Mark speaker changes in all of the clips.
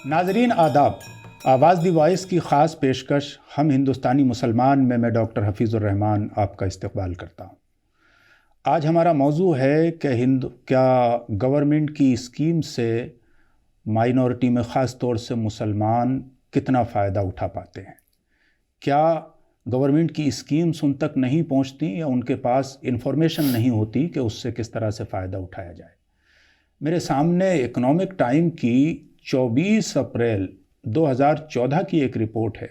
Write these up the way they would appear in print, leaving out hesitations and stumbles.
Speaker 1: ناظرین آداب، آواز دی وائس کی خاص پیشکش ہم ہندوستانی مسلمان میں ڈاکٹر حفیظ الرحمان آپ کا استقبال کرتا ہوں۔ آج ہمارا موضوع ہے کہ کیا گورنمنٹ کی اسکیم سے مائنورٹی میں خاص طور سے مسلمان کتنا فائدہ اٹھا پاتے ہیں؟ کیا گورنمنٹ کی اسکیمز ان تک نہیں پہنچتی یا ان کے پاس انفارمیشن نہیں ہوتی کہ اس سے کس طرح سے فائدہ اٹھایا جائے؟ میرے سامنے اکنامک ٹائم کی 24 اپریل 2014 کی ایک رپورٹ ہے،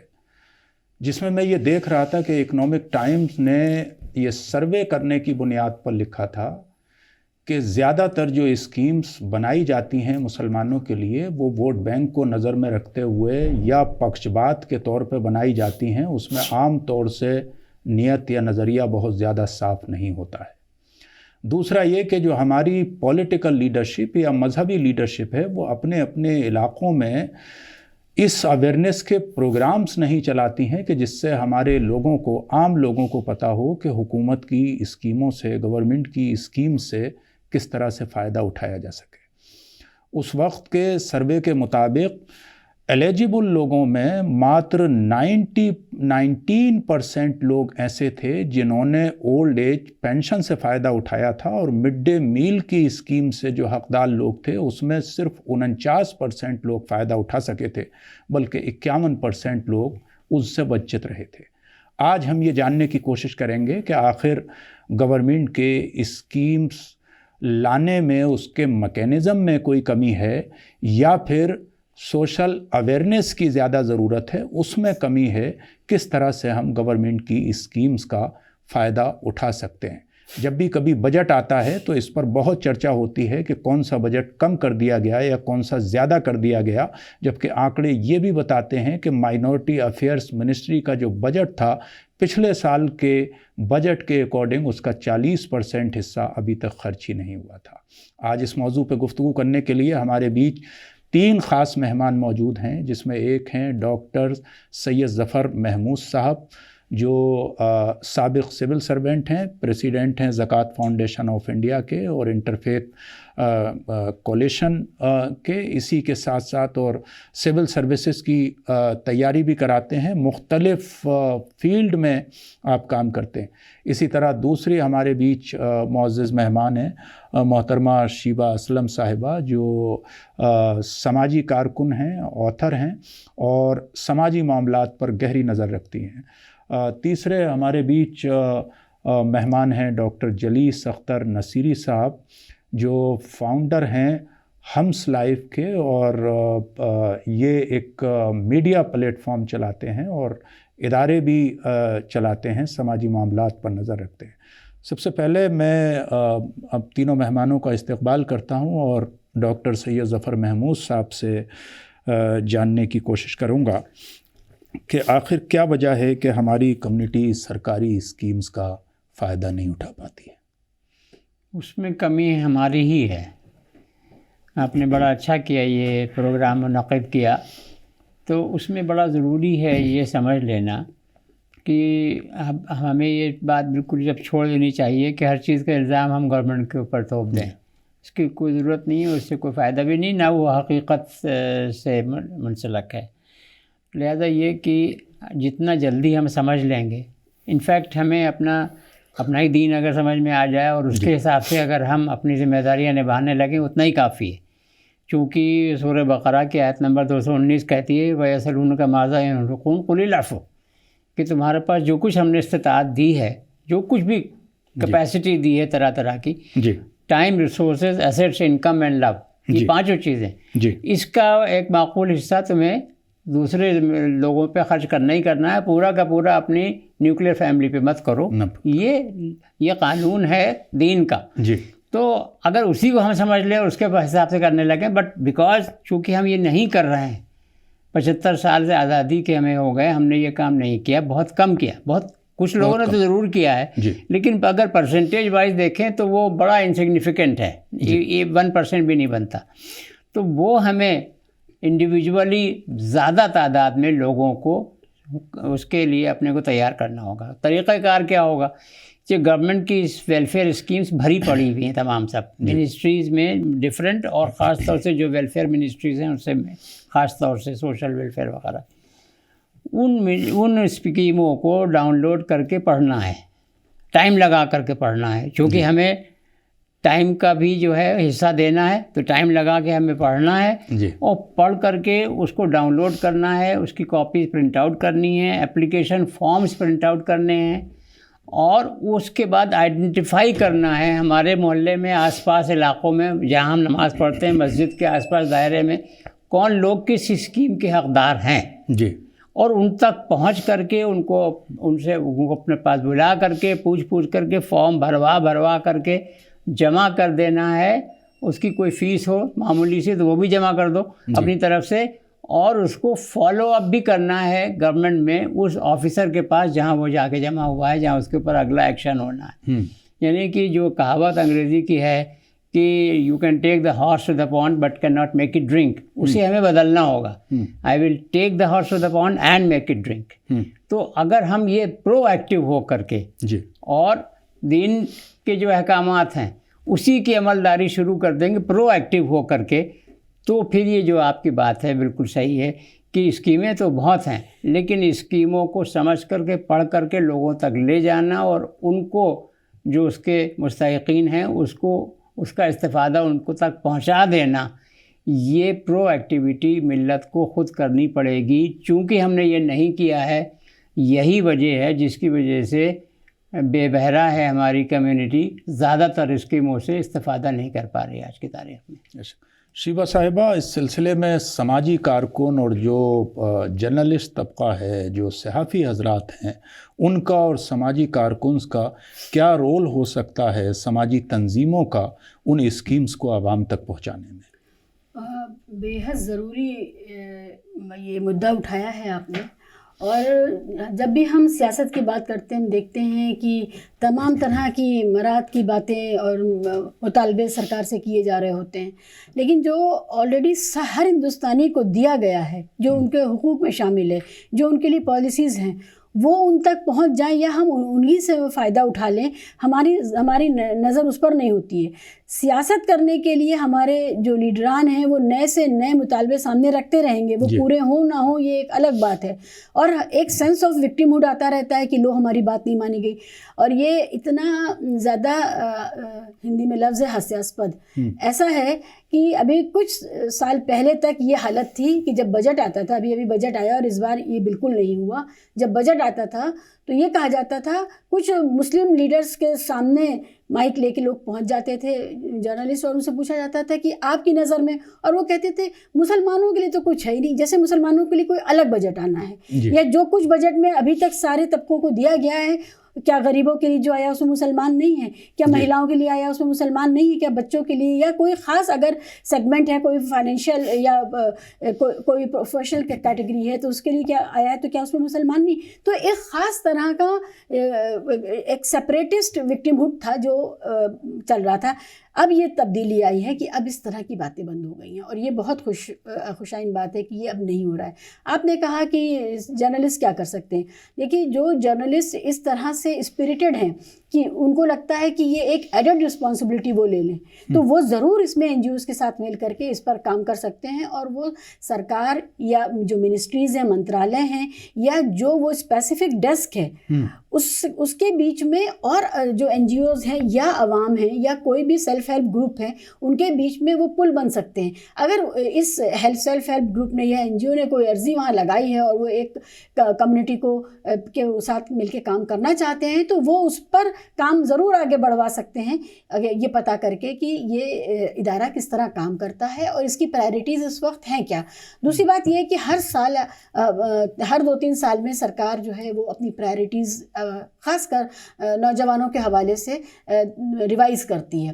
Speaker 1: جس میں یہ دیکھ رہا تھا کہ اکنامک ٹائمز نے یہ سروے کرنے کی بنیاد پر لکھا تھا کہ زیادہ تر جو اسکیمز بنائی جاتی ہیں مسلمانوں کے لیے وہ ووٹ بینک کو نظر میں رکھتے ہوئے یا پکش بات کے طور پہ بنائی جاتی ہیں، اس میں عام طور سے نیت یا نظریہ بہت زیادہ صاف نہیں ہوتا ہے۔ دوسرا یہ کہ جو ہماری پولیٹیکل لیڈرشپ یا مذہبی لیڈرشپ ہے وہ اپنے اپنے علاقوں میں اس اویئرنیس کے پروگرامز نہیں چلاتی ہیں کہ جس سے ہمارے لوگوں کو، عام لوگوں کو پتہ ہو کہ حکومت کی اسکیموں سے، گورنمنٹ کی اسکیم سے کس طرح سے فائدہ اٹھایا جا سکے۔ اس وقت کے سروے کے مطابق ایلیجیبل لوگوں میں ماتر 19% لوگ ایسے تھے جنہوں نے اولڈ ایج پینشن سے فائدہ اٹھایا تھا، اور مڈ ڈے میل کی اسکیم سے جو حقدار لوگ تھے اس میں صرف 49% لوگ فائدہ اٹھا سکے تھے، بلکہ 51% لوگ اس سے ونچت رہے تھے۔ آج ہم یہ جاننے کی کوشش کریں گے کہ آخر گورنمنٹ کے اسکیمز لانے میں، اس کے میکینزم میں کوئی کمی ہے یا پھر سوشل اویئرنیس کی زیادہ ضرورت ہے، اس میں کمی ہے۔ کس طرح سے ہم گورنمنٹ کی اسکیمز کا فائدہ اٹھا سکتے ہیں؟ جب بھی کبھی بجٹ آتا ہے تو اس پر بہت چرچا ہوتی ہے کہ کون سا بجٹ کم کر دیا گیا یا کون سا زیادہ کر دیا گیا، جبکہ آنکڑے یہ بھی بتاتے ہیں کہ مائنورٹی افیئرس منسٹری کا جو بجٹ تھا پچھلے سال کے بجٹ کے اکارڈنگ اس کا 40% حصہ ابھی تک خرچ ہی نہیں ہوا تھا۔ آج اس موضوع پہ گفتگو کرنے کے لیے ہمارے بیچ 3 خاص مہمان موجود ہیں، جس میں ایک ہیں ڈاکٹر سید ظفر محمود صاحب، جو سابق سول سرونٹ ہیں، پریسیڈنٹ ہیں زکوٰۃ فاؤنڈیشن آف انڈیا کے اور انٹرفیتھ کولیشن کے، اسی کے ساتھ ساتھ اور سول سروسز کی تیاری بھی کراتے ہیں، مختلف فیلڈ میں آپ کام کرتے ہیں۔ اسی طرح دوسری ہمارے بیچ معزز مہمان ہیں محترمہ شیبہ اسلم صاحبہ، جو سماجی کارکن ہیں، آتھر ہیں اور سماجی معاملات پر گہری نظر رکھتی ہیں۔ تیسرے ہمارے بیچ مہمان ہیں ڈاکٹر جلیس اختر نصیری صاحب، جو فاؤنڈر ہیں ہمس لائف کے، اور یہ ایک میڈیا پلیٹ فارم چلاتے ہیں اور ادارے بھی چلاتے ہیں، سماجی معاملات پر نظر رکھتے ہیں۔ سب سے پہلے میں اب تینوں مہمانوں کا استقبال کرتا ہوں اور ڈاکٹر سید ظفر محمود صاحب سے جاننے کی کوشش کروں گا کہ آخر کیا وجہ ہے کہ ہماری کمیونٹی سرکاری اسکیمز کا فائدہ نہیں اٹھا پاتی ہے؟
Speaker 2: اس میں کمی ہماری ہی ہے۔ آپ نے بڑا اچھا کیا یہ پروگرام منعقد کیا، تو اس میں بڑا ضروری ہے یہ سمجھ لینا کہ ہمیں یہ بات بالکل جب چھوڑ دینی چاہیے کہ ہر چیز کا الزام ہم گورنمنٹ کے اوپر تھوپ دیں۔ اس کی کوئی ضرورت نہیں ہے، اس سے کوئی فائدہ بھی نہیں، نہ وہ حقیقت سے منسلک ہے۔ لہذا یہ کہ جتنا جلدی ہم سمجھ لیں گے، انفیکٹ ہمیں اپنا ہی دین اگر سمجھ میں آ جائے اور اس کے حساب سے اگر ہم اپنی ذمہ داریاں نبھانے لگیں اتنا ہی کافی ہے۔ چونکہ سورہ بقرہ کی آیت نمبر 219 کہتی ہے وَيَسْأَلُونَكَ مَاذَا يُنْفِقُونَ قُلِ الْعَفْوَ، کہ تمہارے پاس جو کچھ ہم نے استطاعت دی ہے، جو کچھ بھی کیپیسٹی دی ہے طرح طرح کی، time, resources, assets, income and love, یہ 5 چیزیں، اس کا ایک معقول حصہ تمہیں دوسرے لوگوں پہ خرچ کرنا ہی کرنا ہے، پورا کا پورا اپنی نیوکلیر فیملی پہ مت کرو۔ یہ قانون ہے دین کا۔ تو اگر اسی کو ہم سمجھ لیں اور اس کے حساب سے کرنے لگیں، بٹ بیکاز چونکہ ہم یہ نہیں کر رہے ہیں، 75 سال سے آزادی کے ہمیں ہو گئے، ہم نے یہ کام نہیں کیا، بہت کم کیا، بہت کچھ لوگوں نے تو ضرور کیا ہے، لیکن اگر پرسنٹیج وائز دیکھیں تو وہ بڑا انسگنیفیکنٹ ہے، یہ 1% بھی نہیں بنتا۔ تو وہ ہمیں انڈیویجولی زیادہ تعداد میں لوگوں کو اس کے لیے اپنے کو تیار کرنا ہوگا. طریقہ کار کیا ہوگا؟ جو گورنمنٹ کی ویلفیئر اسکیمز بھری پڑی ہوئی ہیں تمام سب منسٹریز میں ڈفرینٹ، اور خاص طور سے جو ویلفیئر منسٹریز ہیں ان سے خاص طور سے سوشل ویلفیئر وغیرہ، ان اسکیموں کو ڈاؤن لوڈ کر کے پڑھنا ہے، ٹائم لگا کر کے پڑھنا ہے، چونکہ ہمیں ٹائم کا بھی جو ہے حصہ دینا ہے، تو ٹائم لگا کے ہمیں پڑھنا ہے اور پڑھ کر کے اس کو ڈاؤن لوڈ کرنا ہے، اس کی کاپیز پرنٹ آؤٹ کرنی ہے، اپلیکیشن فارمز پرنٹ آؤٹ کرنے ہیں، اور اس کے بعد آئیڈینٹیفائی کرنا ہے ہمارے محلے میں، آس پاس علاقوں میں جہاں ہم نماز پڑھتے ہیں، مسجد کے آس پاس دائرے میں کون لوگ کس اسکیم کے حقدار ہیں
Speaker 1: جی،
Speaker 2: اور ان تک پہنچ کر کے ان کو اپنے پاس بلا کر کے پوچھ کر کے فارم بھروا کر کے جمع کر دینا ہے. اس کی کوئی فیس ہو معمولی سی تو وہ بھی جمع کر دو اپنی طرف سے، اور اس کو فالو اپ بھی کرنا ہے گورنمنٹ میں اس آفیسر کے پاس جہاں وہ جا کے جمع ہوا ہے، جہاں اس کے اوپر اگلا ایکشن ہونا ہے. یعنی کہ جو کہاوت انگریزی کی ہے کہ you can take the horse to the pond but can not make it drink, اسے ہمیں بدلنا ہوگا. I will take the horse to the pond and make it drink. تو اگر ہم یہ پرو ایکٹیو ہو کر کے اور دین کے جو احکامات ہیں اسی کی عملداری شروع کر دیں گے پرو ایکٹیو ہو کر کے، تو پھر یہ جو آپ کی بات ہے بالکل صحیح ہے کہ اسکیمیں تو بہت ہیں، لیکن اسکیموں کو سمجھ کر کے پڑھ کر کے لوگوں تک لے جانا اور ان کو جو اس کے مستحقین ہیں اس کا استفادہ ان کو تک پہنچا دینا، یہ پرو ایکٹیویٹی ملت کو خود کرنی پڑے گی. چونکہ ہم نے یہ نہیں کیا ہے، یہی وجہ ہے جس کی وجہ سے بے بہرا ہے ہماری کمیونٹی، زیادہ تر اسکیموں سے استفادہ نہیں کر پا رہی آج کی تاریخ میں.
Speaker 1: شیبہ صاحبہ، اس سلسلے میں سماجی کارکن اور جو جرنلسٹ طبقہ ہے، جو صحافی حضرات ہیں، ان کا اور سماجی کارکنز کا کیا رول ہو سکتا ہے سماجی تنظیموں کا ان اسکیمز کو عوام تک پہنچانے میں؟
Speaker 3: بے حد ضروری یہ مدعا اٹھایا ہے آپ نے. اور جب بھی ہم سیاست کی بات کرتے ہیں ہم دیکھتے ہیں کہ تمام طرح کی مراد کی باتیں اور مطالبے سرکار سے کیے جا رہے ہوتے ہیں، لیکن جو آلریڈی ہر ہندوستانی کو دیا گیا ہے، جو ان کے حقوق میں شامل ہے، جو ان کے لیے پالیسیز ہیں، وہ ان تک پہنچ جائیں یا ہم انہی سے فائدہ اٹھا لیں، ہماری نظر اس پر نہیں ہوتی ہے. سیاست کرنے کے لیے ہمارے جو لیڈران ہیں وہ نئے سے نئے مطالبے سامنے رکھتے رہیں گے، وہ پورے ہوں نہ ہوں یہ ایک الگ بات ہے، اور ایک سینس آف وکٹم ہوڈ آتا رہتا ہے کہ لو ہماری بات نہیں مانی گئی. اور یہ اتنا زیادہ ہندی میں لفظ ہے ہاسیاسپد، ایسا ہے کہ ابھی کچھ سال پہلے تک یہ حالت تھی کہ جب بجٹ آتا تھا، ابھی بجٹ آیا اور اس بار یہ بالکل نہیں ہوا، جب بجٹ آتا تھا تو یہ کہا جاتا تھا، کچھ مسلم لیڈرز کے سامنے مائک لے کے لوگ پہنچ جاتے تھے جرنلسٹ، اور ان سے پوچھا جاتا تھا کہ آپ کی نظر میں، اور وہ کہتے تھے مسلمانوں کے لیے تو کچھ ہے ہی نہیں، جیسے مسلمانوں کے لیے کوئی الگ بجٹ آنا ہے، یا جو کچھ بجٹ میں ابھی تک سارے طبقوں کو دیا گیا ہے، کیا غریبوں کے لیے جو آیا اس میں مسلمان نہیں ہے؟ کیا مہیلاؤں کے لیے آیا اس میں مسلمان نہیں ہے؟ کیا بچوں کے لیے یا کوئی خاص اگر سیگمنٹ ہے، کوئی فائنینشیل یا کوئی پروفیشنل کیٹیگری ہے تو اس کے لیے کیا آیا ہے، تو کیا اس میں مسلمان نہیں؟ تو ایک خاص طرح کا ایک سپریٹسٹ وکٹم ہوڈ تھا جو چل رہا تھا. اب یہ تبدیلی آئی ہے کہ اب اس طرح کی باتیں بند ہو گئی ہیں، اور یہ بہت خوشائن بات ہے کہ یہ اب نہیں ہو رہا ہے. آپ نے کہا کہ جرنلسٹ کیا کر سکتے ہیں. دیکھیے، جو جرنلسٹ اس طرح سے اسپریٹڈ ہیں کہ ان کو لگتا ہے کہ یہ ایک ایڈڈ رسپانسبلٹی وہ لے لیں، تو وہ ضرور اس میں این جی اوز کے ساتھ مل کر کے اس پر کام کر سکتے ہیں، اور وہ سرکار یا جو منسٹریز ہیں، منترالے ہیں، یا جو وہ اسپیسیفک ڈیسک ہے اس کے بیچ میں، اور جو این جی اوز ہیں یا عوام ہیں یا کوئی بھی سیلف ہیلپ گروپ ہے، ان کے بیچ میں وہ پل بن سکتے ہیں. اگر اس سیلف ہیلپ گروپ نے یا این جی او نے کوئی عرضی وہاں لگائی ہے اور وہ ایک کمیونٹی کو کے ساتھ مل کے کام کرنا چاہتے ہیں، تو وہ اس پر کام ضرور آگے بڑھوا سکتے ہیں، یہ پتہ کر کے کہ یہ ادارہ کس طرح کام کرتا ہے اور اس کی پرائرٹیز اس وقت ہیں کیا. دوسری بات یہ کہ ہر سال ہر 2-3 سال میں سرکار جو ہے وہ اپنی پرائرٹیز خاص کر نوجوانوں کے حوالے سے ریوائز کرتی ہے.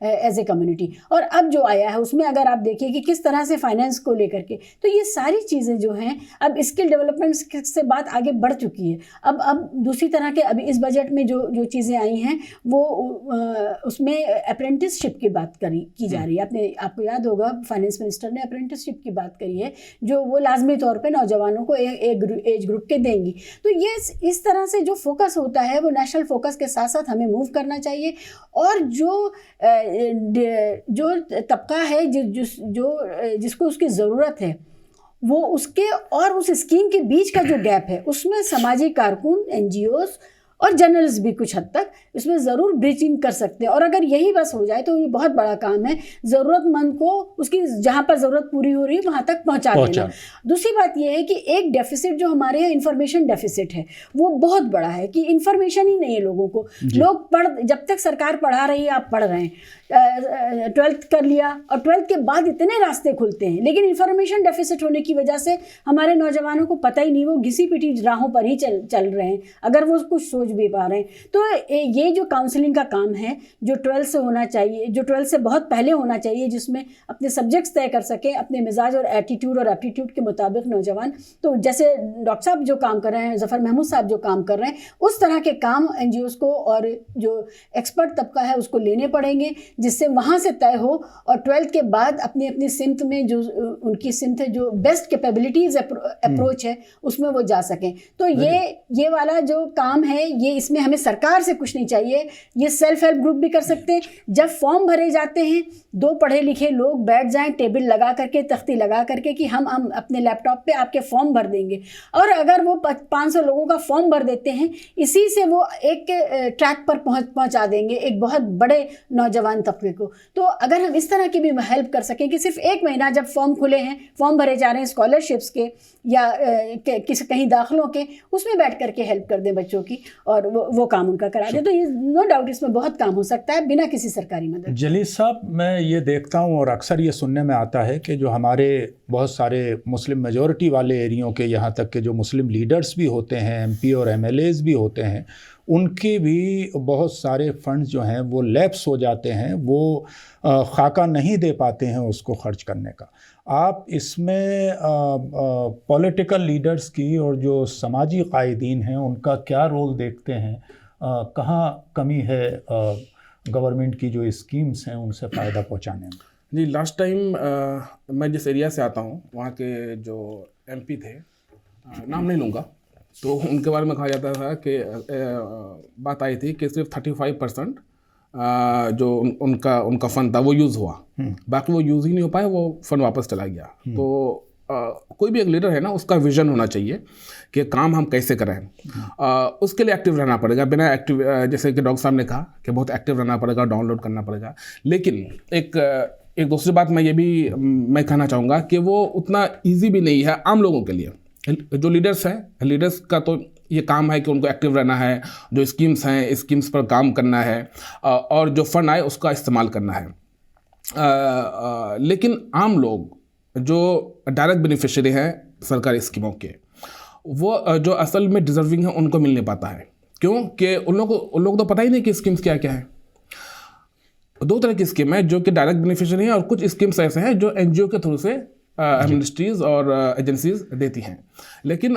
Speaker 3: As a community. اور اب جو آیا ہے اس میں اگر آپ دیکھیں کہ کس طرح سے فائنینس کو لے کر کے, تو یہ ساری چیزیں جو ہیں اب اسکل ڈیولپمنٹ سے بات آگے بڑھ چکی ہے. اب دوسری طرح کے ابھی اس بجٹ میں جو چیزیں آئی ہیں وہ اس میں اپرینٹس شپ کی بات کی جا رہی ہے. آپ کو یاد ہوگا فائنینس منسٹر نے اپرینٹس شپ کی بات کری ہے جو وہ لازمی طور پہ نوجوانوں کو ایک ایج گروپ کے دیں گی. تو یہ اس طرح سے جو فوکس ہوتا ہے وہ نیشنل فوکس کے ساتھ ساتھ ہمیں موو کرنا چاہیے. اور جو طبقہ ہے جس کو اس کی ضرورت ہے وہ اس کے اور اس اسکیم کے بیچ کا جو گیپ ہے اس میں سماجی کارکن, این جی اوز اور جرنلسٹ بھی کچھ حد تک اس میں ضرور بریچنگ کر سکتے ہیں. اور اگر یہی بس ہو جائے تو یہ بہت بڑا کام ہے, ضرورت مند کو اس کی جہاں پر ضرورت پوری ہو رہی ہے وہاں تک پہنچا دینا. دوسری بات یہ ہے کہ ایک ڈیفیسٹ جو ہمارے یہاں انفارمیشن ڈیفیسٹ ہے وہ بہت بڑا ہے کہ انفارمیشن ہی نہیں ہے لوگوں کو. لوگ جب تک سرکار پڑھا رہی ہے آپ پڑھ رہے ہیں, 12th کر لیا اور 12th کے بعد اتنے راستے کھلتے ہیں, لیکن انفارمیشن ڈیفیسٹ ہونے کی وجہ سے ہمارے نوجوانوں کو پتہ ہی نہیں, وہ گھسی پٹی راہوں پر ہی چل رہے ہیں اگر وہ کچھ سوچ بھی پا رہے ہیں. تو یہ جو کاؤنسلنگ کا کام ہے جو 12 سے ہونا چاہیے, جو 12 سے بہت پہلے ہونا چاہیے, جس میں اپنے سبجیکٹس طے کر سکیں اپنے مزاج اور ایٹیٹیوڈ اور اپٹیٹیوڈ کے مطابق نوجوان. تو جیسے ڈاکٹر صاحب جو کام کر رہے ہیں, ظفر محمود صاحب جو کام کر رہے ہیں, اس طرح کے کام این جی اوز کو اور جو ایکسپرٹ طبقہ ہے اس کو لینے پڑیں گے جس سے وہاں سے طے ہو. اور 12th کے بعد اپنی اپنی سمت میں جو ان کی سمت ہے جو بیسٹ کیپیبلٹیز اپروچ ہے اس میں وہ جا سکیں. تو یہ والا جو کام ہے یہ اس میں ہمیں سرکار سے کچھ نہیں چاہیے, یہ سیلف ہیلپ گروپ بھی کر سکتے ہیں. جب فارم بھرے جاتے ہیں 2 پڑھے لکھے لوگ بیٹھ جائیں ٹیبل لگا کر کے, تختی لگا کر کے کہ ہم اپنے لیپ ٹاپ پہ آپ کے فارم بھر دیں گے. اور اگر وہ 500 لوگوں کا فارم بھر دیتے ہیں, اسی سے وہ ایک ٹریک پر پہنچا دیں گے ایک بہت بڑے نوجوان طبقے کو. تو اگر ہم اس طرح کی بھی ہیلپ کر سکیں کہ صرف 1 مہینہ جب فارم کھلے ہیں, فارم بھرے جا رہے ہیں اسکالرشپس کے یا کہیں داخلوں کے, اس میں بیٹھ کر کے ہیلپ کر دیں بچوں کی اور وہ کام ان کا کرا دیں, تو یہ نو ڈاؤٹ اس میں بہت کام ہو سکتا ہے بنا کسی سرکاری مدد.
Speaker 1: جلیل صاحب, میں یہ دیکھتا ہوں اور اکثر یہ سننے میں آتا ہے کہ جو ہمارے بہت سارے مسلم میجورٹی والے ایریوں کے, یہاں تک کہ جو مسلم لیڈرز بھی ہوتے ہیں, ایم پی اور ایم ایل ایز بھی ہوتے ہیں, ان کے بھی بہت سارے فنڈز جو ہیں وہ لیپس ہو جاتے ہیں, وہ خاکہ نہیں دے پاتے ہیں اس کو خرچ کرنے کا. آپ اس میں پولیٹیکل لیڈرز کی اور جو سماجی قائدین ہیں ان کا کیا رول دیکھتے ہیں, کہاں کمی ہے گورنمنٹ کی جو اسکیمز ہیں ان سے فائدہ پہنچانے میں؟
Speaker 4: جی, لاسٹ ٹائم میں جس ایریا سے آتا ہوں وہاں کے جو ایم پی تھے, نام نہیں لوں گا, تو ان کے بارے میں کہا جاتا تھا کہ بات آئی تھی کہ صرف 35% جو ان کا فنڈ تھا وہ یوز ہوا, باقی وہ یوز ہی نہیں ہو پائے, وہ فنڈ واپس چلا گیا. تو کوئی بھی ایک لیڈر ہے نا, اس کا ویژن ہونا چاہیے کہ کام ہم کیسے کریں. اس کے لیے ایکٹیو رہنا پڑے گا, بنا ایکٹیو, جیسے کہ ڈاکٹر صاحب نے کہا کہ بہت ایکٹیو رہنا پڑے گا, ڈاؤن لوڈ کرنا پڑے گا. لیکن ایک دوسری بات میں یہ بھی میں کہنا چاہوں گا کہ وہ اتنا ایزی بھی نہیں ہے عام لوگوں کے لیے. جو لیڈرس ہیں, لیڈرس کا تو یہ کام ہے کہ ان کو ایکٹیو رہنا ہے, جو اسکیمز ہیں اسکیمز پر کام کرنا ہے, اور جو فنڈ آئے اس کا استعمال کرنا ہے. لیکن عام لوگ جو ڈائریکٹ بینیفیشری ہیں سرکاری اسکیموں کے, وہ جو اصل میں ڈیزرونگ ہیں ان کو مل نہیں پاتا ہے. کیوں کہ ان لوگوں کو تو پتہ ہی نہیں کہ اسکیمز کیا کیا ہیں. 2 طرح کی اسکیم ہیں جو کہ ڈائریکٹ بینیفیشری ہیں, اور کچھ اسکیمز ایسے ہیں جو این جی او کے تھرو سے منسٹریز اور ایجنسیز دیتی ہیں. لیکن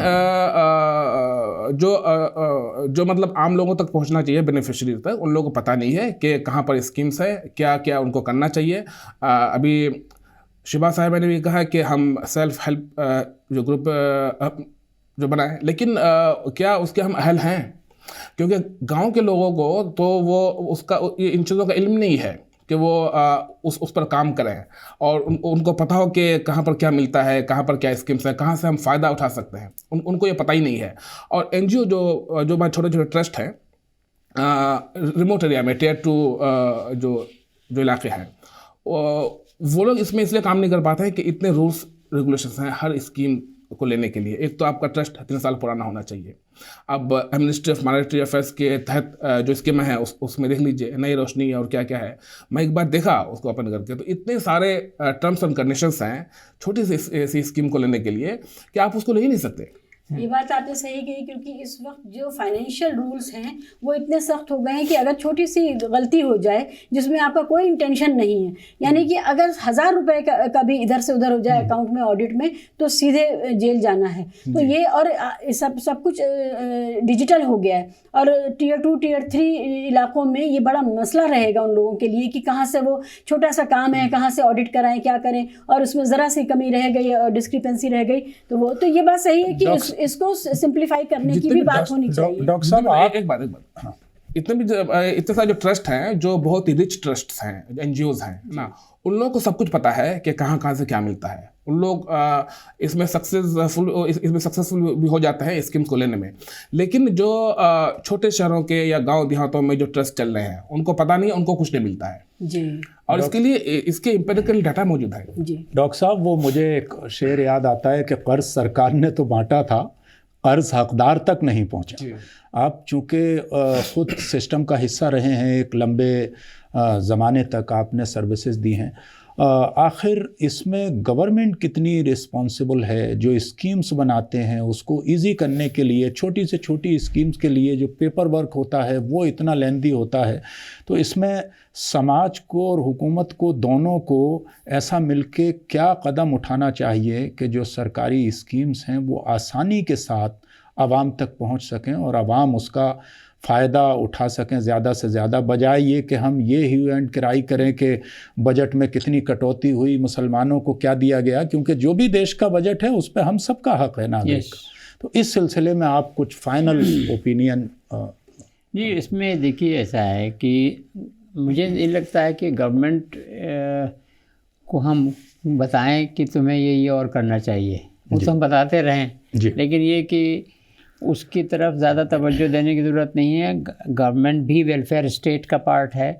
Speaker 4: جو مطلب عام لوگوں تک پہنچنا چاہیے بینیفیشری تک, ان لوگوں کو پتہ نہیں ہے کہ کہاں پر اسکیمز ہے, کیا کیا ان کو کرنا چاہیے. ابھی شبا صاحبہ نے بھی کہا کہ ہم سیلف ہیلپ جو گروپ جو بنائیں, لیکن کیا اس کے ہم اہل ہیں؟ کیونکہ گاؤں کے لوگوں کو تو وہ اس کا ان چیزوں کا علم نہیں ہے کہ وہ اس پر کام کریں, اور ان کو پتہ ہو کہ کہاں پر کیا ملتا ہے, کہاں پر کیا اسکیمس ہیں, کہاں سے ہم فائدہ اٹھا سکتے ہیں. ان کو یہ پتہ ہی نہیں ہے. اور این جی او جو بہت چھوٹے چھوٹے ٹرسٹ ہیں ریموٹ ایریا میں, ٹیئر 2 جو علاقے ہیں, وہ لوگ اس میں اس لیے کام نہیں کر پاتے ہیں کہ اتنے رولس ریگولیشنس ہیں ہر اسکیم کو لینے کے لیے. ایک تو آپ کا ٹرسٹ 3 سال پرانا ہونا چاہیے. اب منسٹری آف مانیٹری افیئرس کے تحت جو اسکیمیں ہیں اس میں دیکھ لیجیے, نئی روشنی اور کیا کیا ہے. میں ایک بار دیکھا اس کو اوپن کر کے, تو اتنے سارے ٹرمس اینڈ کنڈیشنس ہیں چھوٹی سی ایسی اسکیم کو لینے کے لیے کہ آپ اس کو لے ہی نہیں سکتے.
Speaker 3: یہ بات آپ نے صحیح کہی، کیونکہ اس وقت جو فائنینشیل رولز ہیں وہ اتنے سخت ہو گئے ہیں کہ اگر چھوٹی سی غلطی ہو جائے جس میں آپ کا کوئی انٹینشن نہیں ہے، یعنی کہ اگر 1000 روپے کا بھی ادھر سے ادھر ہو جائے اکاؤنٹ میں آڈٹ میں تو سیدھے جیل جانا ہے. تو یہ اور سب کچھ ڈیجیٹل ہو گیا ہے، اور ٹیئر 2 ٹیئر 3 علاقوں میں یہ بڑا مسئلہ رہے گا ان لوگوں کے لیے کہ کہاں سے وہ چھوٹا سا کام ہے کہاں سے آڈٹ کرائیں کیا کریں، اور اس میں ذرا سی کمی رہ گئی اور ڈسکریپنسی رہ گئی تو یہ بات صحیح ہے کہ اس کو سمپلیفائی کرنے کی بھی بات ہونی چاہیے.
Speaker 1: ڈاکٹر صاحب آپ
Speaker 4: ایک بات اتنے سارے جو ٹرسٹ ہیں جو بہت ہی رچ ٹرسٹس ہیں، این جی اوز ہیں نا، ان لوگوں کو سب کچھ پتہ ہے کہ کہاں سے کیا ملتا ہے. ان لوگ اس میں سکسیسفل بھی ہو جاتے ہیں اسکیمس کو لینے میں. لیکن جو چھوٹے شہروں کے یا گاؤں دیہاتوں میں جو ٹرسٹ چل رہے ہیں ان کو پتہ نہیں ہے، ان کو کچھ نہیں ملتا ہے
Speaker 3: جی،
Speaker 4: اور اس کے لیے اس کے امپیریکل ڈاٹا موجود ہے.
Speaker 3: جی
Speaker 1: ڈاکٹر صاحب وہ مجھے ایک شعر یاد آتا ہے کہ قرض سرکار نے تو بانٹا تھا، قرض حقدار تک نہیں پہنچا. آپ چونکہ خود سسٹم کا حصہ رہے ہیں، ایک لمبے زمانے تک آپ نے سروسز دی ہیں، آخر اس میں گورنمنٹ کتنی رسپانسبل ہے؟ جو اسکیمز بناتے ہیں اس کو ایزی کرنے کے لیے، چھوٹی سے چھوٹی اسکیمز کے لیے جو پیپر ورک ہوتا ہے وہ اتنا لیندی ہوتا ہے، تو اس میں سماج کو اور حکومت کو دونوں کو ایسا مل کے کیا قدم اٹھانا چاہیے کہ جو سرکاری اسکیمز ہیں وہ آسانی کے ساتھ عوام تک پہنچ سکیں اور عوام اس کا فائدہ اٹھا سکیں زیادہ سے زیادہ، بجائے یہ کہ ہم یہ ہیو اینڈ کرائی کریں کہ بجٹ میں کتنی کٹوتی ہوئی، مسلمانوں کو کیا دیا گیا، کیونکہ جو بھی دیش کا بجٹ ہے اس پہ ہم سب کا حق ہے ناگرک کا. تو اس سلسلے میں آپ کچھ فائنل اوپینین.
Speaker 2: جی اس میں دیکھیے ایسا ہے کہ مجھے یہ لگتا ہے کہ گورنمنٹ کو ہم بتائیں کہ تمہیں یہ اور کرنا چاہیے، وہ تو ہم بتاتے رہیں، لیکن یہ کہ اس کی طرف زیادہ توجہ دینے کی ضرورت نہیں ہے. گورنمنٹ بھی ویلفیئر اسٹیٹ کا پارٹ ہے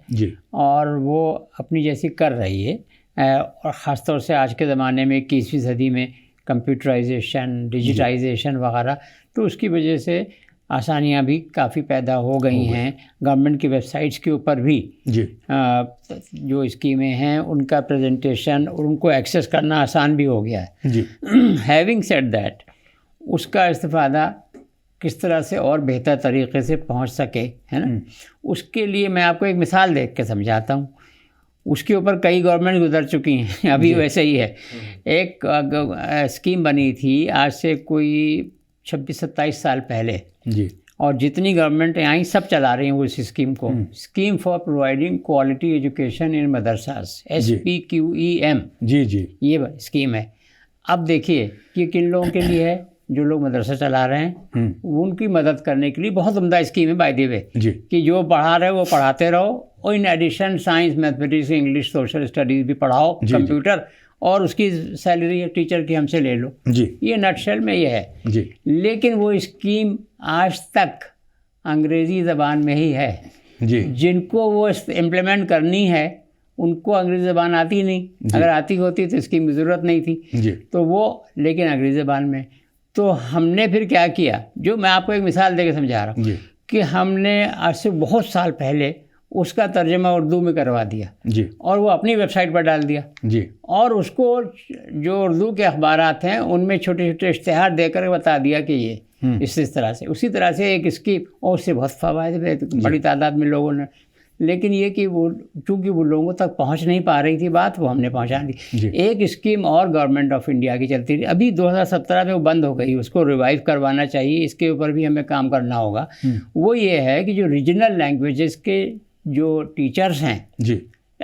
Speaker 2: اور وہ اپنی جیسی کر رہی ہے، اور خاص طور سے آج کے زمانے میں 21ویں صدی میں کمپیوٹرائزیشن، ڈیجیٹائزیشن وغیرہ، تو اس کی وجہ سے آسانیاں بھی کافی پیدا ہو گئی ہیں. گورنمنٹ کی ویب سائٹس کے اوپر بھی جو اسکیمیں ہیں ان کا پریزنٹیشن اور ان کو ایکسیس کرنا آسان بھی ہو گیا ہے. ہیونگ سیڈ دیٹ، اس کا استفادہ کس طرح سے اور بہتر طریقے سے پہنچ سکے ہے نا، اس کے لیے میں آپ کو ایک مثال دیکھ کے سمجھاتا ہوں. اس کے اوپر کئی گورنمنٹ گزر چکی ہیں، ابھی ویسے ہی ہے. ایک اسکیم بنی تھی آج سے کوئی 26-27 سال پہلے، اور جتنی گورنمنٹ آئیں سب چلا رہی ہیں وہ اس اسکیم کو. Scheme for providing quality education in مدرساز، SPQEM. یہ اسکیم ہے. اب دیکھیے یہ کن لوگوں کے لیے ہے؟ جو لوگ مدرسہ چلا رہے ہیں ان کی مدد کرنے کے لیے بہت عمدہ اسکیم ہے بائی دی وے، کہ جو پڑھا رہے وہ پڑھاتے رہو، اور in addition science, mathematics, English, social studies بھی پڑھاؤ، کمپیوٹر، اور اس کی سیلری ٹیچر کی ہم سے لے لو. یہ نٹ شیل میں یہ ہے. لیکن وہ اسکیم آج تک انگریزی زبان میں ہی ہے. جن کو وہ امپلیمنٹ کرنی ہے ان کو انگریزی زبان آتی نہیں. اگر آتی ہوتی تو اسکیم کی ضرورت نہیں تھی. تو وہ لیکن انگریزی زبان میں. تو ہم نے پھر کیا کیا، جو میں آپ کو ایک مثال دے کے سمجھا رہا ہوں، کہ ہم نے آج سے بہت سال پہلے اس کا ترجمہ اردو میں کروا دیا اور وہ اپنی ویب سائٹ پر ڈال دیا. اور اس کو جو اردو کے اخبارات ہیں ان میں چھوٹے چھوٹے اشتہار دے کر بتا دیا کہ یہ اس طرح سے. اسی طرح سے ایک اسکیم، اور اس سے بہت فوائد بڑی تعداد میں لوگوں نے، لیکن یہ کہ وہ چونکہ وہ لوگوں تک پہنچ نہیں پا رہی تھی بات، وہ ہم نے پہنچا دی. ایک اسکیم اور گورنمنٹ آف انڈیا کی چلتی رہی، ابھی 2017 میں وہ بند ہو گئی، اس کو ریوائیو کروانا چاہیے، اس کے اوپر بھی ہمیں کام کرنا ہوگا. وہ یہ ہے کہ جو ریجنل لینگویجز کے جو ٹیچرز ہیں،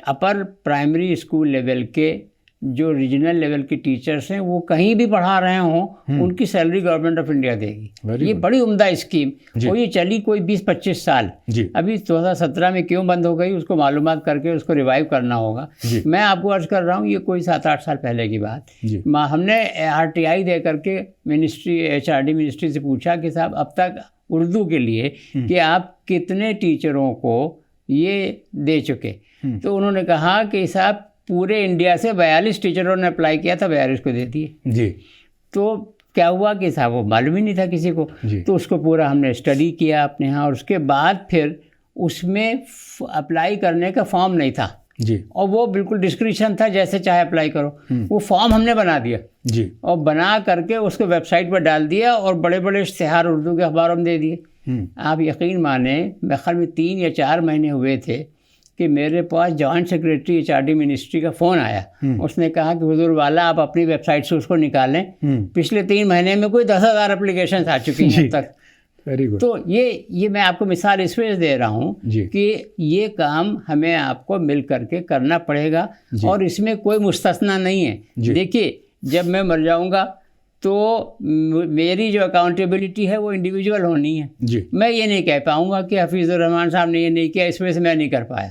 Speaker 2: اپر پرائمری اسکول لیول کے جو ریجنل لیول کے ٹیچرز ہیں، وہ کہیں بھی پڑھا رہے ہوں ان کی سیلری گورنمنٹ آف انڈیا دے گی. یہ بڑی عمدہ اسکیم، اور یہ چلی کوئی 20-25 سال. ابھی 2017 میں کیوں بند ہو گئی اس کو معلومات کر کے اس کو ریوائیو کرنا ہوگا. میں آپ کو عرض کر رہا ہوں یہ کوئی 7-8 سال پہلے کی بات. ہم نے RTI دے کر کے منسٹری HRD منسٹری سے پوچھا کہ صاحب اب تک اردو کے لیے کہ آپ کتنے ٹیچروں کو یہ دے چکے؟ تو انہوں نے کہا کہ صاحب پورے انڈیا سے 42 ٹیچروں نے اپلائی کیا تھا، 42 کو دے دیے. تو کیا ہوا کہ صاحب وہ معلوم ہی نہیں تھا کسی کو. تو اس کو پورا ہم نے اسٹڈی کیا اپنے ہاں، اور اس کے بعد پھر اس میں اپلائی کرنے کا فارم نہیں تھا
Speaker 1: جی
Speaker 2: اور وہ بالکل ڈسکرپشن تھا جیسے چاہے اپلائی کرو. وہ فارم ہم نے بنا دیا
Speaker 1: جی
Speaker 2: اور بنا کر کے اس کو ویب سائٹ پر ڈال دیا اور بڑے بڑے اشتہار اردو کے اخباروں میں دے دیے. آپ یقین مانیں میرے خیال میں 3 یا 4 مہینے ہوئے تھے کہ میرے پاس جوائنٹ سیکریٹری HRD منسٹری کا فون آیا. اس نے کہا کہ حضور والا آپ اپنی ویب سائٹ سے اس کو نکالیں. پچھلے 3 مہینے میں کوئی 10,000 اپلیکیشنز آ چکی ہیں اب تک.
Speaker 1: Very good.
Speaker 2: تو یہ میں آپ کو مثال اس وجہ سے دے رہا ہوں کہ یہ کام ہمیں آپ کو مل کر کے کرنا پڑے گا اور اس میں کوئی مستثنا نہیں ہے. دیکھیے جب میں مر جاؤں گا تو میری جو اکاؤنٹیبلٹی ہے وہ انڈیویجول ہونی ہے. میں یہ نہیں کہہ پاؤں گا کہ حفیظ الرحمان صاحب نے یہ نہیں کیا اس وجہ سے میں نہیں کر پایا.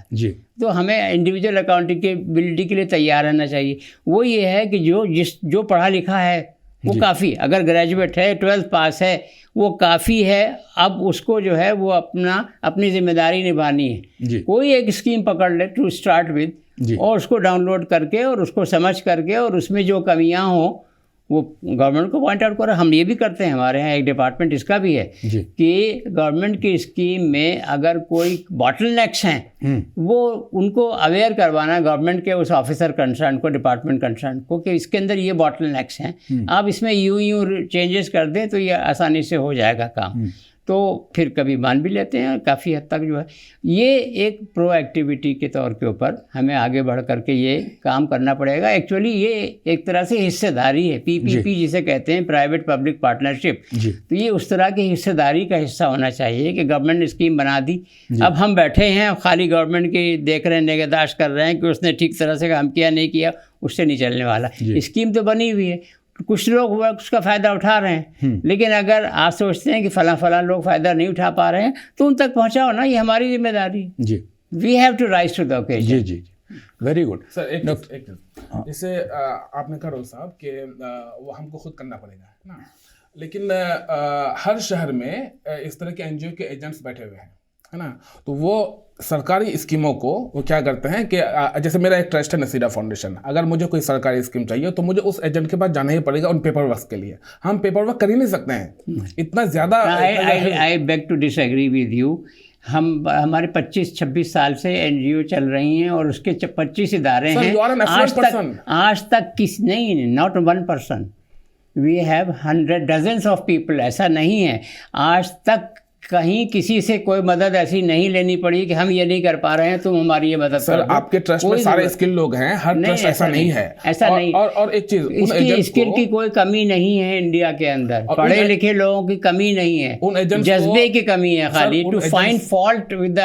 Speaker 2: تو ہمیں انڈیویجول اکاؤنٹیبلٹی کے لیے تیار رہنا چاہیے. وہ یہ ہے کہ جو پڑھا لکھا ہے وہ کافی, اگر گریجویٹ ہے 12th پاس ہے وہ کافی ہے. اب اس کو جو ہے وہ اپنی ذمہ داری نبھانی ہے. کوئی ایک اسکیم پکڑ لے ٹو اسٹارٹ ود اور اس کو ڈاؤن لوڈ کر کے اور اس کو سمجھ کر کے اور اس میں جو کمیاں ہوں وہ گورنمنٹ کو پوائنٹ آؤٹ کرو. ہم یہ بھی کرتے ہیں, ہمارے یہاں ایک ڈپارٹمنٹ اس کا بھی ہے کہ گورنمنٹ کی اسکیم میں اگر کوئی باٹل نیکس ہیں وہ ان کو اویئر کروانا گورنمنٹ کے اس آفیسر کنسرن کو, ڈپارٹمنٹ کنسرن کو, کہ اس کے اندر یہ باٹل نیکس ہیں, آپ اس میں یوں چینجز کر دیں تو یہ آسانی سے ہو جائے گا کام. تو پھر کبھی مان بھی لیتے ہیں. کافی حد تک جو ہے یہ ایک پرو ایکٹیویٹی کے طور کے اوپر ہمیں آگے بڑھ کر کے یہ کام کرنا پڑے گا. ایکچولی یہ ایک طرح سے حصہ داری ہے, PPP جسے کہتے ہیں پرائیویٹ پبلک پارٹنرشپ. تو یہ اس طرح کی حصہ داری کا حصہ ہونا چاہیے کہ گورنمنٹ نے اسکیم بنا دی, اب ہم بیٹھے ہیں خالی گورنمنٹ کی دیکھ رہے ہیں, نگہداشت کر رہے ہیں کہ اس نے ٹھیک طرح سے کام کیا نہیں کیا, اس سے نہیں چلنے والا. اسکیم تو بنی ہوئی ہے, کچھ لوگ اس کا فائدہ اٹھا رہے ہیں, لیکن اگر آپ سوچتے ہیں کہ فلاں لوگ فائدہ نہیں اٹھا پا رہے ہیں تو ان تک پہنچاؤ نا, یہ ہماری ذمہ داری ہے. We have to rise to the occasion.
Speaker 1: جی ویری گڈ.
Speaker 4: سر ایک جیسے آپ نے کہا رول صاحب کہ وہ ہم کو خود کرنا پڑے گا نا, لیکن ہر شہر میں اس طرح کے NGO کے ایجنٹس بیٹھے ہوئے ہیں ہے نا, تو وہ سرکاری اسکیموں کو وہ کیا کرتے ہیں کہ جیسے میرا ایک ٹرسٹ ہے نصیرہ فاؤنڈیشن, اگر مجھے کوئی سرکاری اسکیم چاہیے تو مجھے اس ایجنٹ کے پاس جانا ہی پڑے گا ان پیپر ورک کے لیے. ہم پیپر ورک کر ہی نہیں سکتے ہیں اتنا زیادہ.
Speaker 2: I beg to disagree with you. ہمارے 25-26 سال سے NGO چل رہی ہیں اور اس کے 25 ادارے ہیں. آج تک نہیں, not 1%. We have dozens of people. ایسا نہیں ہے آج تک کہیں کسی سے کوئی مدد ایسی نہیں لینی پڑی کہ ہم یہ نہیں کر پا رہے ہیں تم ہماری یہ مدد.
Speaker 4: سر آپ کے ٹرسٹ میں سارے اسکل لوگ ہیں, ہر ٹرسٹ ایسا نہیں ہے.
Speaker 2: ایسا نہیں.
Speaker 4: اور ایک چیز,
Speaker 2: اسکل کی کوئی کمی نہیں ہے انڈیا کے اندر, پڑھے لکھے لوگوں کی کمی نہیں ہے, جذبے کی کمی ہے خالی, to find fault with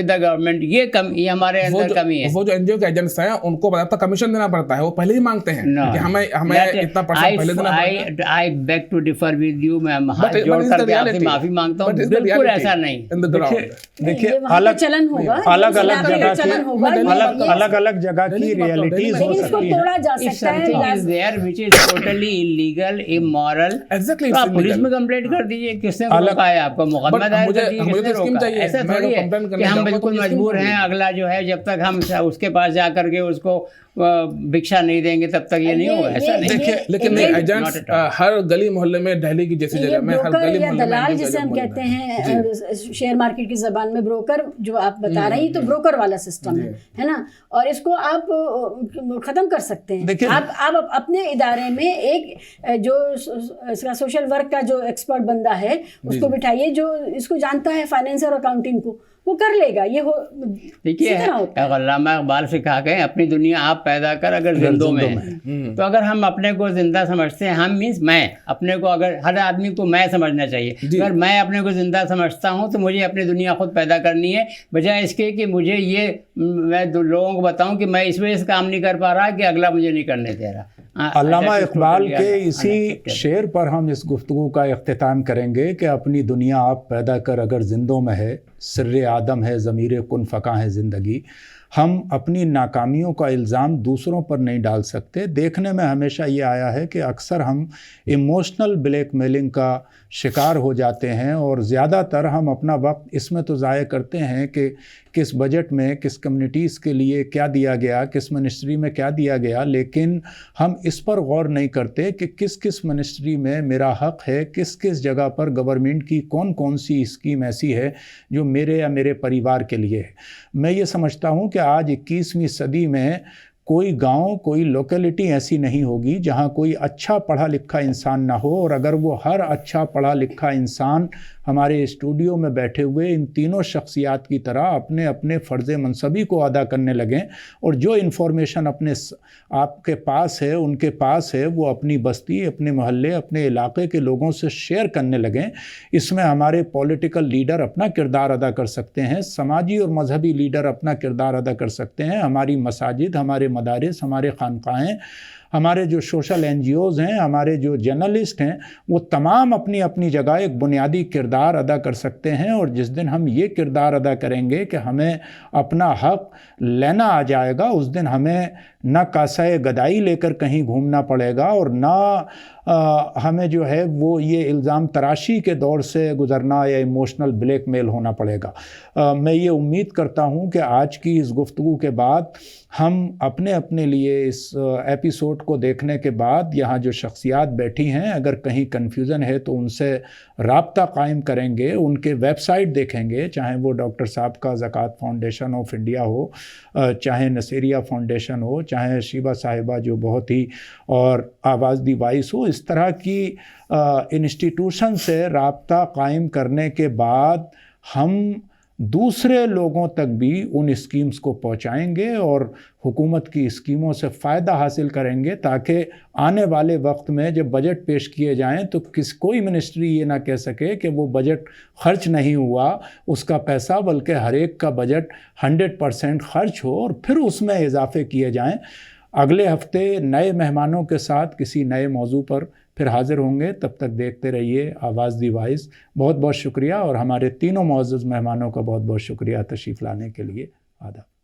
Speaker 2: the government. یہ ہمارے اندر کمی ہے.
Speaker 4: وہ جو NGO کے ایجنٹس ہیں ان کو باضابطہ کمیشن دینا پڑتا ہے, وہ پہلے ہی مانگتے ہیں کہ ہمیں اتنا پرسنٹ پہلے دینا پڑتا ہے.
Speaker 2: I beg to differ with you. میں ہاتھ جوڑ کر کے آپ سے معافی مانگتا ہوں. بالکل ایسا نہیں.
Speaker 1: دیکھیے الگ الگ جگہ کی ریئلٹیز ہو سکتی
Speaker 2: ہیں. آپ پولیس میں کمپلینٹ کر دیجیے, کس نے روکا ہے آپ کو, مقدمہ دائر کر دیجیے, کس نے روکا. ایسا تھوڑی ہے کہ ہم بالکل مجبور ہیں, اگلا جو ہے جب تک ہم اس کے پاس جا کر کے اس کو بھکشا نہیں دیں گے تب تک یہ نہیں ہوگا. ایسا نہیں.
Speaker 4: لیکن ایجنٹس ہر گلی محلے میں, دہلی کی جیسی جگہ میں, ہر گلی محلے میں
Speaker 3: دلال جسے ہم کہتے ہیں شیئر مارکیٹ کی زبان میں, بروکر جو آپ بتا رہی, تو بروکر والا سسٹم ہے نا, اور اس کو آپ ختم کر سکتے ہیں. آپ اپنے ادارے میں ایک جو اس کا سوشل ورک کا جو ایکسپرٹ بندہ ہے اس کو بٹھائیے, جو اس کو جانتا ہے فائنینس اور اکاؤنٹنگ کو, وہ کر لے گا. یہ
Speaker 2: دیکھیے علامہ اقبال سے کہا گئے اپنی دنیا آپ پیدا کر اگر زندوں میں ہیں. تو اگر ہم اپنے کو زندہ سمجھتے ہیں, ہم مینس میں اپنے کو, اگر ہر آدمی کو میں سمجھنا چاہیے, اگر میں اپنے کو زندہ سمجھتا ہوں تو مجھے اپنی دنیا خود پیدا کرنی ہے, بجائے اس کے کہ مجھے یہ میں لوگوں کو بتاؤں کہ میں اس وجہ سے کام نہیں کر پا رہا کہ اگلا مجھے نہیں کرنے دے رہا.
Speaker 1: علامہ اقبال کے اسی شعر پر ہم اس گفتگو کا اختتام کریں گے کہ اپنی دنیا آپ پیدا کر اگر زندوں میں ہے, سر آدم ہے ضمیر کن فقاں ہے زندگی. ہم اپنی ناکامیوں کا الزام دوسروں پر نہیں ڈال سکتے. دیکھنے میں ہمیشہ یہ آیا ہے کہ اکثر ہم ایموشنل بلیک میلنگ کا شکار ہو جاتے ہیں, اور زیادہ تر ہم اپنا وقت اس میں تو ضائع کرتے ہیں کہ کس بجٹ میں کس کمیونٹیز کے لیے کیا دیا گیا, کس منسٹری میں کیا دیا گیا, لیکن ہم اس پر غور نہیں کرتے کہ کس منسٹری میں میرا حق ہے, کس جگہ پر گورنمنٹ کی کون سی اسکیم ایسی ہے جو میرے یا میرے پریوار کے لیے ہے. میں یہ سمجھتا ہوں کہ کہ آج 21ویں صدی میں کوئی گاؤں کوئی لوکیلٹی ایسی نہیں ہوگی جہاں کوئی اچھا پڑھا لکھا انسان نہ ہو، اور اگر وہ ہر اچھا پڑھا لکھا انسان ہمارے اسٹوڈیو میں بیٹھے ہوئے ان تینوں شخصیات کی طرح اپنے اپنے فرض منصبی کو ادا کرنے لگیں، اور جو انفارمیشن آپ کے پاس ہے ان کے پاس ہے وہ اپنی بستی، اپنے محلے، اپنے علاقے کے لوگوں سے شیئر کرنے لگیں، اس میں ہمارے پولیٹیکل لیڈر اپنا کردار ادا کر سکتے ہیں، سماجی اور مذہبی لیڈر اپنا کردار ادا کر سکتے ہیں، ہماری مساجد، ہمارے مدارس، ہمارے خانقاہیں، ہمارے جو سوشل NGOs ہیں، ہمارے جو جرنلسٹ ہیں، وہ تمام اپنی اپنی جگہ ایک بنیادی کردار ادا کر سکتے ہیں۔ اور جس دن ہم یہ کردار ادا کریں گے کہ ہمیں اپنا حق لینا آ جائے گا، اس دن ہمیں نہ کاسۂ گدائی لے کر کہیں گھومنا پڑے گا، اور نہ ہمیں جو ہے وہ یہ الزام تراشی کے دور سے گزرنا یا ایموشنل بلیک میل ہونا پڑے گا۔ میں یہ امید کرتا ہوں کہ آج کی اس گفتگو کے بعد ہم اپنے اپنے لیے اس ایپیسوڈ کو دیکھنے کے بعد یہاں جو شخصیات بیٹھی ہیں اگر کہیں کنفیوژن ہے تو ان سے رابطہ قائم کریں گے، ان کے ویب سائٹ دیکھیں گے، چاہے وہ ڈاکٹر صاحب کا زکوٰۃ فاؤنڈیشن آف انڈیا ہو، چاہے نصیریہ فاؤنڈیشن ہو، چاہے شیبہ صاحبہ جو بہت ہی اور آواز دی وائس ہو، اس طرح کی انسٹیٹیوشن سے رابطہ قائم کرنے کے بعد ہم دوسرے لوگوں تک بھی ان اسکیمز کو پہنچائیں گے اور حکومت کی اسکیموں سے فائدہ حاصل کریں گے، تاکہ آنے والے وقت میں جب بجٹ پیش کیے جائیں تو کوئی منسٹری یہ نہ کہہ سکے کہ وہ بجٹ خرچ نہیں ہوا اس کا پیسہ، بلکہ ہر ایک کا بجٹ 100% خرچ ہو اور پھر اس میں اضافے کیے جائیں۔ اگلے ہفتے نئے مہمانوں کے ساتھ کسی نئے موضوع پر پھر حاضر ہوں گے، تب تک دیکھتے رہیے آواز دی وائس۔ بہت بہت شکریہ، اور ہمارے تینوں معزز مہمانوں کا بہت بہت شکریہ تشریف لانے کے لیے۔ آداب۔